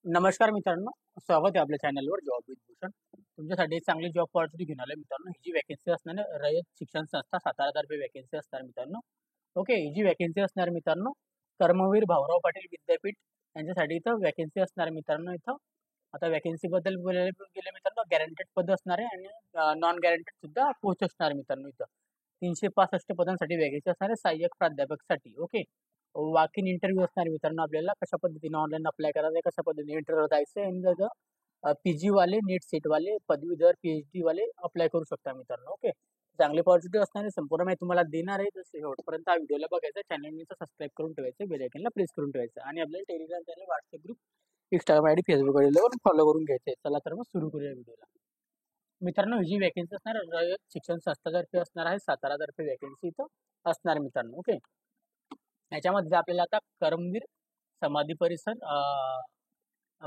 नमस्कार मित्रांनो, स्वागत आहे आपल्या चॅनलवर जॉब विथ भूषण. तुमच्यासाठी एक चांगली जॉब ऑपॉर्च्युनिटी घेऊन आलोय मित्रांनो. ही जी वॅकन्सी असणार आहे, रयत शिक्षण संस्था सातारातर्फे वॅकन्सी असणार मित्रांनो. ओके, ही जी वॅकन्सी असणार मित्रांनो, कर्मवीर भाऊराव पाटील विद्यापीठ यांच्यासाठी इथं वॅकन्सी असणार मित्रांनो. इथं आता वॅकन्सी बद्दल बोलायला गेले मित्रांनो, गॅरंटेड पद असणार आहे आणि नॉन गॅरंटेड सुद्धा पोस्ट असणार मित्रांनो. इथं 365 पदांसाठी वॅकन्सी असणार आहे सहाय्यक प्राध्यापकसाठी. ओके, वॉक इन इंटरव्ह्यू असणार आहे मित्रांनो. आपल्याला कशा पद्धतीने ऑनलाईन अप्लाय करायचं आहे, कशा पद्धतीने इंटरव्ह्यू द्यायचं आणि त्याचं पीजी वाले, नीट सेट वाले, पदवीधर, पीएचडी वाले अप्लाय करू शकता मित्रांनो. ओके, चांगली पॉझिटिव्ह असणार आहे. संपूर्ण माहिती तुम्हाला देणार आहे. तर शेवटपर्यंत हा व्हिडिओला बघायचा, चॅनलला सबस्क्राईब करून ठेवायचं, बेल आयकनला प्रेस करून ठेवायचं आणि आपल्याला Telegram channel, WhatsApp group, Instagram ID, Facebook आयडीवर फॉलो करून घ्यायचे. चला तर मग सुरू करूया व्हिडिओला. मित्रांनो, ही जी वॅकन्सी असणार रयत शिक्षण संस्थातर्फे असणार आहे, सातारातर्फे वॅकन्सी इथं असणार मित्रांनो. ओके, याच्यामध्ये आपल्याला आता कर्मवीर समाधी परिसर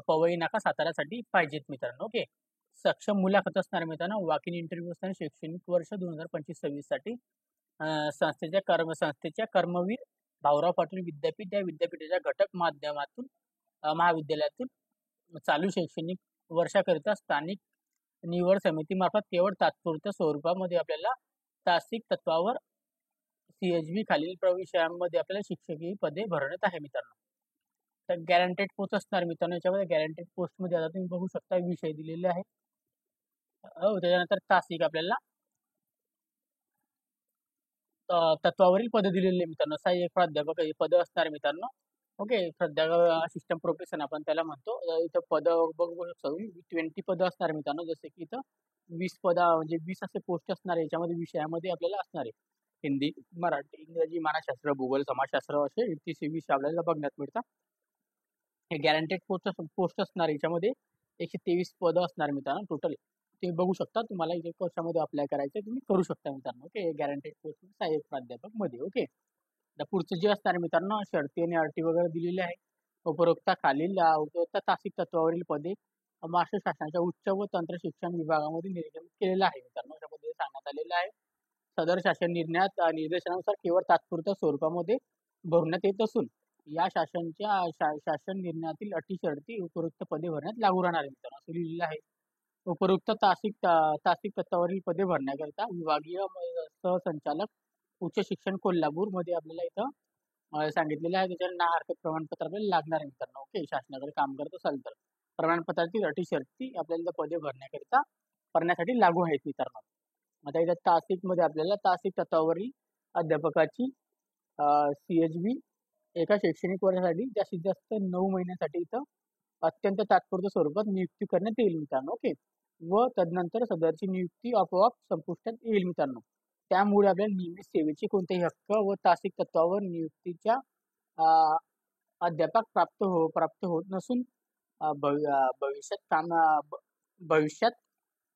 पवई नाका सातारासाठी पाहिजेत मित्रांनो. ओके, सक्षम मुलाखत असणार मित्रांनो. वॉक इन इंटरव्ह्यू असणार शैक्षणिक वर्ष 2025-26 साठी. संस्थेच्या कर्मवीर भाऊराव पाटील विद्यापीठ या विद्यापीठाच्या घटक माध्यमातून महाविद्यालयातून चालू शैक्षणिक वर्षाकरिता स्थानिक निवड समितीमार्फत केवळ तात्पुरत्या स्वरूपामध्ये आपल्याला तासिक तत्वावर CHB खालील विषयांमध्ये आपल्याला शिक्षकीय पदे भरण्यात आहे मित्रांनो. तर गॅरंटेड पोस्ट असणार मित्रांनो. याच्यामध्ये गॅरंटेड पोस्ट मध्ये आता तुम्ही बघू शकता विषय दिलेले आहे. त्याच्यानंतर तासिक आपल्याला तत्वावरील पद दिलेले मित्रांनो. सहाय्यक प्राध्यापक हे पद असणार मित्रांनो. ओके, प्राध्यापक असिस्टंट प्रोफेसर आपण त्याला म्हणतो. इथं पद बघू शकता 20 पद असणार मित्रांनो. जसे की इथं 20 पद म्हणजे 20 असे पोस्ट असणार. याच्यामध्ये विषयामध्ये आपल्याला असणार आहे हिंदी, मराठी, इंग्रजी, मानसशास्त्र, भूगोल, समाजशास्त्र असे 31 विषय आपल्याला बघण्यात मिळतात. हे गॅरंटेड पोस्ट असणार. याच्यामध्ये 123 पद असणार मित्रांनो टोटल. तुम्ही बघू शकता. तुम्हाला इथे कशामध्ये अप्लाय करायचं तुम्ही करू शकता मित्रांनो. ओके, गॅरंटेड पोस्ट सहाय्यक प्राध्यापक मध्ये. ओके, आता पुढचं जे असणार मित्रांनो, शर्ती आणि अटी वगैरे दिलेले आहे. उपरोक्त खालील उपरोक्त तासिक तत्वावरील पदे महाराष्ट्र शासनाच्या उच्च व तंत्र शिक्षण विभागामध्ये निर्गमित केलेलं आहे मित्रांनो. अशा पद्धतीने सांगण्यात आलेलं आहे. सदर शासन निर्देशनानुसार केवळ तात्पुरत्या स्वरूपामध्ये भरण्यात येत असून या शासन निर्णयातील अटी शर्ती उपरोक्त पदे भरण्यात लागू राहणार आहे मित्रांनो, असं लिहिलेलं आहे. उपरोक्त तासिक तत्वावरील पदे भरण्याकरिता विभागीय सहसंचालक उच्च शिक्षण कोल्हापूर मध्ये आपल्याला इथं सांगितलेलं आहे. त्याच्या ना हरकत प्रमाणपत्र आपल्याला लागणार आहे मित्रांनो. ओके, शासनाकडे काम करत असाल तर प्रमाणपत्रातील अटी शर्ती आपल्याला पदे भरण्याकरिता करण्यासाठी लागू आहेत मित्रांनो. आता इथं तासिक मध्ये आपल्याला तासिक तत्वावरील अध्यापकाची CHB एका शैक्षणिक वर्षासाठी जास्तीत जास्त 9 महिन्यासाठी इथं अत्यंत तात्पुरत्या स्वरूपात नियुक्ती करण्यात येईल मित्रांनो. ओके, व तदनंतर सदरची नियुक्ती आपोआप संपुष्टात येईल मित्रांनो. त्यामुळे आपल्याला नियमित सेवेचे कोणतेही हक्क व तासिक तत्वावर नियुक्तीच्या अध्यापक प्राप्त होत नसून भविष्यात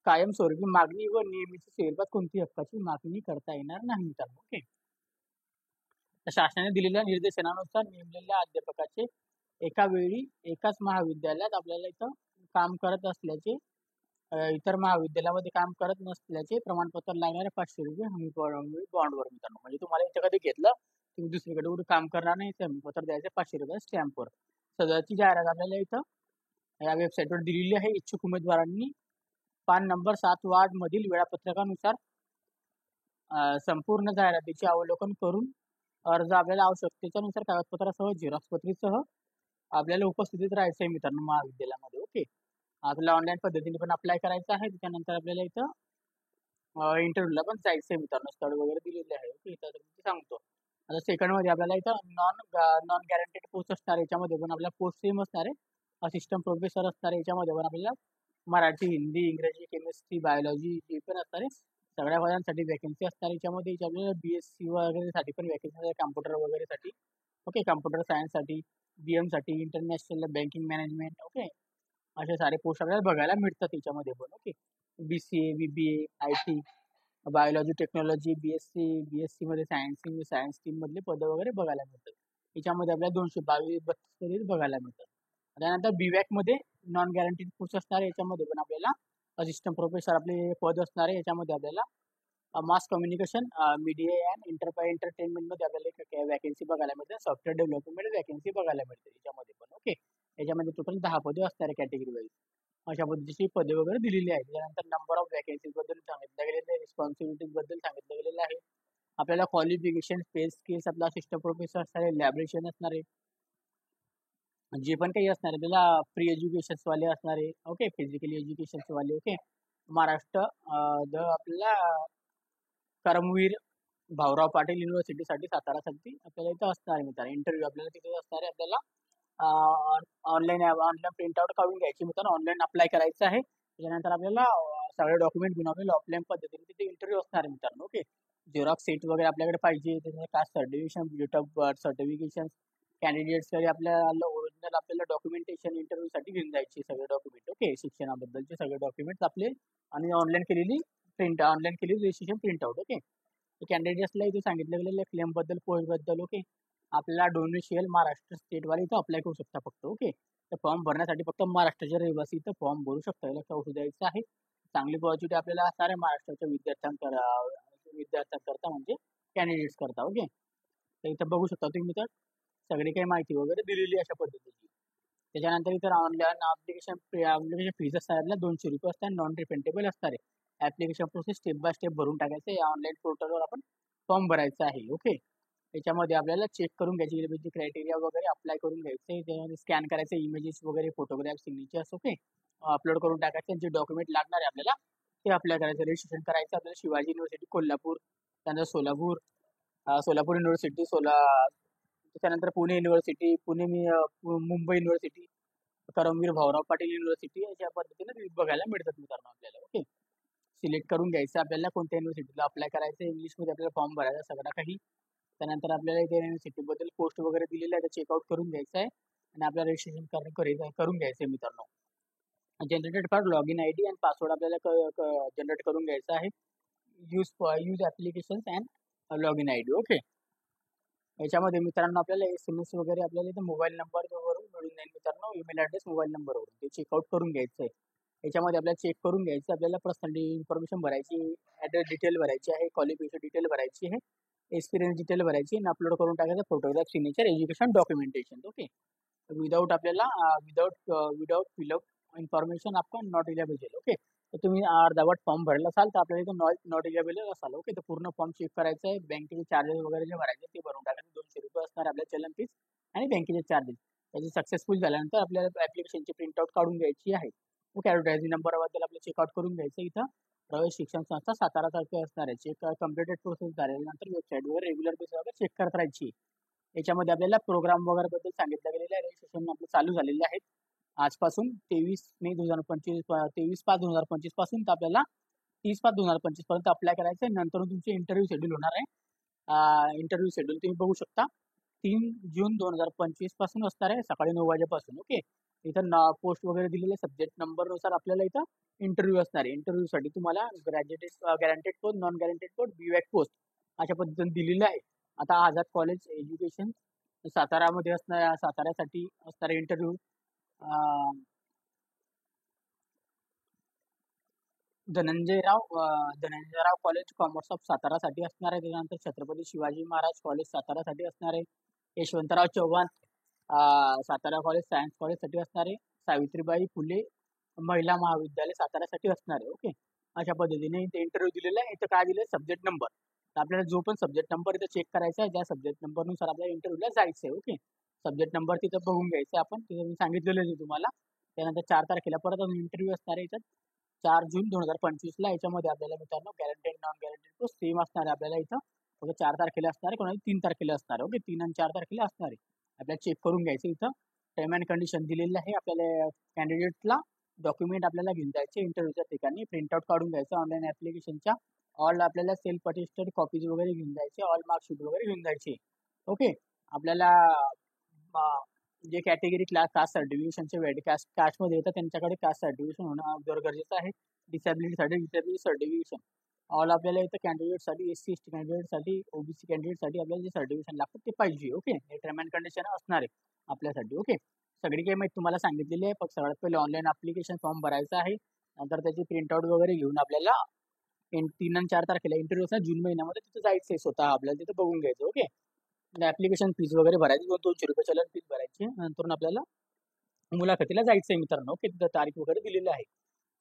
कायमस्वरूपी मागणी व नियमित स्वरूपात कोणतीही हक्काची मागणी करता येणार नाही मित्रांनो. ओके, शासनाने दिलेल्या निर्देशनानुसार नेमलेल्या अध्यापकाचे एका वेळी एकाच महाविद्यालयात आपल्याला इथं काम करत असल्याचे इतर महाविद्यालयामध्ये काम करत नसल्याचे प्रमाणपत्र लागणारे 500 रुपये हमी बॉन्डवर मित्रांनो. म्हणजे तुम्हाला इथं कधी घेतलं तुम्ही दुसरीकडे कुठे काम करणार नाही, हमीपत्र द्यायचे 500 रुपये स्टॅम्पवर. सदरची जाहिरात आपल्याला इथं या वेबसाईटवर दिलेली आहे. इच्छुक उमेदवारांनी पान नंबर 7 वार्ड मधील वेळापत्रकानुसार संपूर्ण जाहिरातीचे अवलोकन करून अर्ज आपल्याला आवश्यकतेच्या नुसार कागदपत्रासह झेरॉक्स प्रतीसह आपल्याला उपस्थितीत राहायचं आहे मित्रांनो महाविद्यालयामध्ये. ओके, आपल्याला ऑनलाईन पद्धतीने पण अप्लाय करायचं आहे. त्याच्यानंतर आपल्याला इथं इंटरव्ह्यूला पण जायचं आहे मित्रांनो. स्थळ वगैरे दिलेले आहे. ओके, तर मी सांगतो. आता सेकंड मध्ये आपल्याला इथं नॉन गॅरंटेड पोस्ट असणार. याच्यामध्ये पण आपल्याला पोस्ट सेम असणार आहे. असिस्टंट प्रोफेसर असणार आहे. याच्यामध्ये पण आपल्याला मराठी, हिंदी, इंग्रजी, केमिस्ट्री, बायोलॉजी जे पण असणार आहे सगळ्या पदांसाठी वॅकन्सी असणार. याच्यामध्ये आपल्याला BSc वगैरे साठी पण वॅकन्सी आहे. कॉम्प्युटर वगैरे साठी. ओके, कॉम्प्युटर सायन्स साठी, BM साठी, इंटरनॅशनल बँकिंग मॅनेजमेंट. ओके, असे सारे पोस्ट आपल्याला बघायला मिळतात याच्यामध्ये पण. Okay, BCA, BBA, IT, biology, technology, BSc मध्ये सायन्स स्ट्रीम मधले पद वगैरे बघायला मिळतात. याच्यामध्ये आपल्याला 222-32 बघायला मिळतात. त्यानंतर BVAC मध्ये नॉन गॅरंटीड पोस्ट असणार. याच्यामध्ये पण आपल्याला असिस्टंट प्रोफेसर आपले पद असणार आहे. याच्यामध्ये आपल्याला mass communication, media and entertainment मध्ये आपल्याला वॅकन्सी बघायला मिळते. सॉफ्टवेअर डेव्हलपमेंट वॅकन्सी बघायला मिळते याच्यामध्ये पण. ओके, याच्यामध्ये टोटल 10 पदे असणार आहे कॅटेगरी वाईज. अशा पद्धतीची पदे वगैरे दिलेली आहेत. त्यानंतर नंबर ऑफ वॅकन्सीज बद्दल सांगितलं गेलेलं आहे, रिस्पॉन्सिबिलिटीज बद्दल सांगितलं गेलेलं आहे. आपल्याला क्वालिफिकेशन, स्किल्स, आपला असिस्टंट प्रोफेसर असणार आहे, लॅबोरेशन असणार आहे, जे पण काही असणार आहे त्याला प्री एज्युकेशन्स वाले असणार आहे. ओके, फिजिकली एज्युकेशन्स वाले. ओके, महाराष्ट्र आपल्याला करमवीर भाऊराव पाटील युनिव्हर्सिटीसाठी सातारासाठी आपल्याला इथं असणार आहे मित्रांनो. इंटरव्ह्यू आपल्याला तिथे असणार आहे. आपल्याला ऑनलाईन प्रिंटआउट काढून घ्यायची मित्रांनो, ऑनलाईन अप्लाय करायचं आहे. त्याच्यानंतर आपल्याला सगळे डॉक्युमेंट घेऊन आपल्याला ऑफलाईन पद्धतीने तिथे इंटरव्ह्यू असणार आहे मित्रांनो. ओके, झेरॉक्स सेट वगैरे आपल्याकडे पाहिजे, त्याच्यामध्ये caste certification, date of birth certification, कॅन्डिडेट्सकडे आपल्याला ओरिजिनल आपल्याला डॉक्युमेंटेशन इंटरव्ह्यूसाठी घेऊन जायची सगळे डॉक्युमेंट. ओके, शिक्षणाबद्दलचे सगळे डॉक्युमेंट्स आपले आणि ऑनलाईन केलेली रजिस्ट्रेशन प्रिंटआउट. ओके, कॅन्डिडेट्सला इथे सांगितलं गेलेलं क्लेम बद्दल, पोस्ट बद्दल. ओके, आपल्याला डोमिशियल महाराष्ट्र स्टेटवाले इथं अप्लाय करू शकता फक्त. ओके, तर फॉर्म भरण्यासाठी फक्त महाराष्ट्राच्या रहिवासी इथं फॉर्म भरू शकता, याला लक्षात द्यायचं आहे. चांगली पॉझिटिव्ह आपल्याला असणार आहे महाराष्ट्राच्या विद्यार्थ्यांकरता म्हणजे कॅन्डिडेट्स करता. ओके, तर इथं बघू शकता तुम्ही तर सगळी काही माहिती वगैरे दिलेली अशा पद्धतीची. त्याच्यानंतर इतर ऑनलाईन ऍप्लिकेशन फीज असणार 200 रुपये असतात, नॉन रिफंडेबल असणार आहे. Application process step by step भरून टाकायचं या ऑनलाईन पोर्टलवर आपण फॉर्म भरायचा आहे. ओके, त्याच्यामध्ये आपल्याला चेक करून घ्यायची क्रायटेरिया वगैरे अप्लाय करून घ्यायचे, त्यामध्ये स्कॅन करायचे इमेजेस वगैरे, फोटोग्राफ, सिग्नेचर्स. ओके, अपलोड करून टाकायचे. जे डॉक्युमेंट लागणार आहे आपल्याला ते अप्लाय करायचं. रजिस्ट्रेशन करायचं आपल्याला शिवाजी युनिव्हर्सिटी कोल्हापूर, त्यानंतर सोलापूर युनिव्हर्सिटी, त्याच्यानंतर Pune university, Mumbai university, Karmaveer Bhaurao Patil university, अशा पद्धतीने बघायला मिळतात मित्रांनो आपल्याला. ओके, सिलेक्ट करून घ्यायचं आपल्याला कोणत्या युनिव्हर्सिटीला अप्लाय करायचं, इंग्लिशमध्ये आपल्याला फॉर्म भरायचा सगळा काही. त्यानंतर आपल्याला इथे युनिव्हर्सिटीबद्दल पोस्ट वगैरे दिलेलं आहे, चेकआउट करून घ्यायचं आहे आणि आपल्याला रजिस्ट्रेशन करून घ्यायचं आहे मित्रांनो. Generated for login I D and password आपल्याला जनरेट करून घ्यायचं आहे. Use application and login I D. Okay, याच्यामध्ये मित्रांनो आपल्याला SMS वगैरे आपल्याला इथे मोबाईल नंबरवरून मिळून जाईल मित्रांनो, ईमेल ॲड्रेस, मोबाईल नंबरवरून ते चेकआउट करून घ्यायचं आहे. याच्यामध्ये आपल्याला चेक करून घ्यायचं, आपल्याला पर्सनल इन्फॉर्मेशन भरायची, ॲड्रेस डिटेल भरायची आहे, क्वालिफिकेशन डिटेल भरायची आहे, एक्सपिरियन्स डिटेल भरायची आणि अपलोड करून टाकायचं photograph, signature, education documentation. Okay, without without fill up information आपण नॉट इलेबल. ओके, तर तुम्ही अर्धवट फॉर्म भरला असाल तर आपल्याला इथं नॉट इलेबल असाल. ओके, तर पूर्ण फॉर्म चेक करायचा आहे, बँकेचे चार्जेस वगैरे जे भरायचे ते भरून टाकायचे. 200 रुपये असणार आपल्या चलन फीस आणि बँकेचे चार्जेस. त्याचे सक्सेसफुल झाल्यानंतर आपल्याला ऍप्लिकेशनची प्रिंटआउट काढून घ्यायची आहे. ओके, ॲडव्हर्टायझिंग नंबरबद्दल आपलं चेकआउट करून घ्यायचं. इथं प्रवेश शिक्षण संस्था सातारासारखे असणार आहे. चेक कम्प्लिटेड प्रोसेस झाल्यानंतर वेबसाईटवर रेग्युलर बेसिसवर चेक करत राहायची. याच्यामध्ये आपल्याला प्रोग्राम वगैरे बद्दल सांगितलं गेलेलं आहे. रजिस्ट्रेशन आपलं चालू झालेले आहेत आजपासून 23 मे 2025 23/5/2025 पासून तर आपल्याला 30/5/2025 पर्यंत अप्लाय करायचं आहे. नंतर तुमचे इंटरव्ह्यू शेड्यूल होणार आहे. इंटरव्ह्यू शेड्यूल तुम्ही बघू शकता 3 जून 2025 पासून असणार आहे, सकाळी 9 वाजेपासून. ओके, इथं पोस्ट वगैरे दिलेले सब्जेक्ट नंबरनुसार आपल्याला इथं इंटरव्ह्यू असणार आहे. इंटरव्ह्यूसाठी तुम्हाला guaranteed post, non guaranteed post, BVAC post अशा पद्धतीने दिलेलं आहे. आता आझाद कॉलेज एज्युकेशन सातारामध्ये असणार, साताऱ्यासाठी असणारे interview. Dhananjayrao college commerce of सातारासाठी असणार आहे. त्याच्यानंतर छत्रपती शिवाजी महाराज कॉलेज सातारासाठी असणार आहे. यशवंतराव चव्हाण सातारा कॉलेज सायन्स कॉलेजसाठी असणार आहे. सावित्रीबाई फुले महिला महाविद्यालय साताऱ्यासाठी असणार आहे. ओके, अशा पद्धतीने इथे इंटरव्ह्यू दिलेला आहे. इथं काय दिलं सब्जेक्ट नंबर, तर आपल्याला जो पण सब्जेक्ट नंबर इथं चेक करायचा आहे, त्या सब्जेक्ट नंबरनुसार आपल्याला इंटरव्ह्यूला जायचं आहे. ओके, सब्जेक्ट नंबर तिथं बघून घ्यायचं आपण, तिथं मी सांगितलेलं आहे तुम्हाला. त्यानंतर 4 तारखेला परत इंटरव्ह्यू असणार आहे इथं 4 जून 2025ला. याच्यामध्ये आपल्याला मित्रांनो guaranteed, non guaranteed post same असणार आहे आपल्याला इथं. फक्त 4 तारखेला असणार आहे, कोणाला 3 तारखेला असणार आहे. ओके, 3 आणि 4 तारखेला असणार आहे. आपल्याला चेक करून घ्यायचं. इथं टर्म अँड कंडिशन दिलेलं आहे. आपल्याला कॅन्डिडेटला डॉक्युमेंट आपल्याला घेऊन जायचे इंटरव्ह्यूच्या ठिकाणी, प्रिंटआउट काढून घ्यायचं ऑनलाईन ऍप्लिकेशनच्या. ऑल आपल्याला सेल्फ अटेस्टेड कॉपीज वगैरे घेऊन जायचे, ऑल मार्कशीट वगैरे घेऊन जायचे. ओके, आपल्याला जे कॅटेगरी कास्ट सर्टिफिकेशनचे कास्टमध्ये येतात त्यांच्याकडे कास्ट सर्टिफिकेशन होणं गरजेचं आहे. डिसॅबिलिटी सर्टिफिकेशन ऑल आपल्याला इथं कॅन्डिडेटसाठी, SC ST कॅन्डिडेटसाठी, OBC कॅन्डिडेटसाठी आपल्याला जे सर्टिफिकेशन लागतं ते पाहिजे. ओके, हे टर्म अँड कंडिशन असणार आहे आपल्यासाठी. ओके, सगळी काही माहिती तुम्हाला सांगितलेली आहे. फक्त सगळ्यात पहिले ऑनलाईन ऍप्लिकेशन फॉर्म भरायचा आहे. नंतर त्याची प्रिंटआउट वगैरे घेऊन आपल्याला 3 आणि 4 तारखेला इंटरव्ह्यू असणार जून महिन्यामध्ये, तिथं जायचं आहे स्वतः आपल्याला, तिथं बघून घ्यायचं. ओके, ऍप्लिकेशन फीज वगैरे भरायची, 200 रुपये चलन फीज भरायची. नंतर आपल्याला मुलाखतीला जायचं आहे मित्रांनो. ओके. तिथं तारीख वगैरे दिलेली आहे.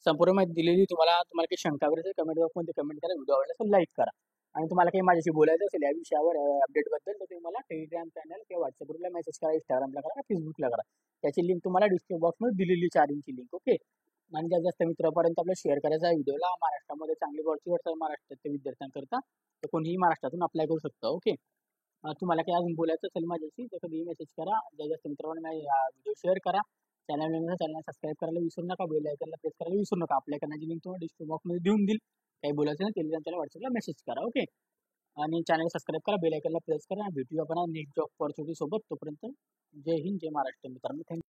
संपूर्ण माहिती दिलेली. तुम्हाला काही शंका वगैरे असेल कमेंट बॉक्समध्ये कमेंट करा. व्हिडिओ आवडला असेल लाईक करा. आणि तुम्हाला काही माझ्याशी बोलायचं असेल या विषयावर अपडेटबद्दल, तर तुम्ही मला टेलिग्राम चॅनल किंवा WhatsApp ग्रुपला मेसेज करा, Instagramला करा, Facebookला करा. त्याची लिंक तुम्हाला डिस्क्रिप्शन बॉक्समध्ये दिलेली चार्जिंगची लिंक. ओके. आणि जास्तीत जास्त मित्रांपर्यंत आपल्याला शेअर करायचा आहे व्हिडिओला. महाराष्ट्रामध्ये चांगली भरती आहे महाराष्ट्रातील विद्यार्थ्यांकरता. तर कोणीही महाराष्ट्रातून अप्लाय करू शकतं. ओके. तुम्हाला काही अजून बोलायचं असेल माझ्याशी तर कधीही मेसेज करा. जास्तीत जास्त मित्रांनो व्हिडिओ शेअर करा. चॅनल सबस्क्राईब करायला विसरू नका. बेल आयकॉनला प्रेस करायला विसरू नका. अप्लाय करण्याची लिंक तुम्हाला डिस्क्रिप्शन बॉक्समध्ये देऊन देईल. काही बोलायचं नाही टेलिग्राम चॅनल WhatsAppला मेसेज करा. ओके. आणि चॅनल सबस्क्राईब करा. बेल आयकॉनला प्रेस करा. भेटूया आपण नेक्स्ट जॉब ऑपॉर्च्युनिटी सोबत. तोपर्यंत जय हिंद, जय महाराष्ट्र मित्रांनो. थँक्यू.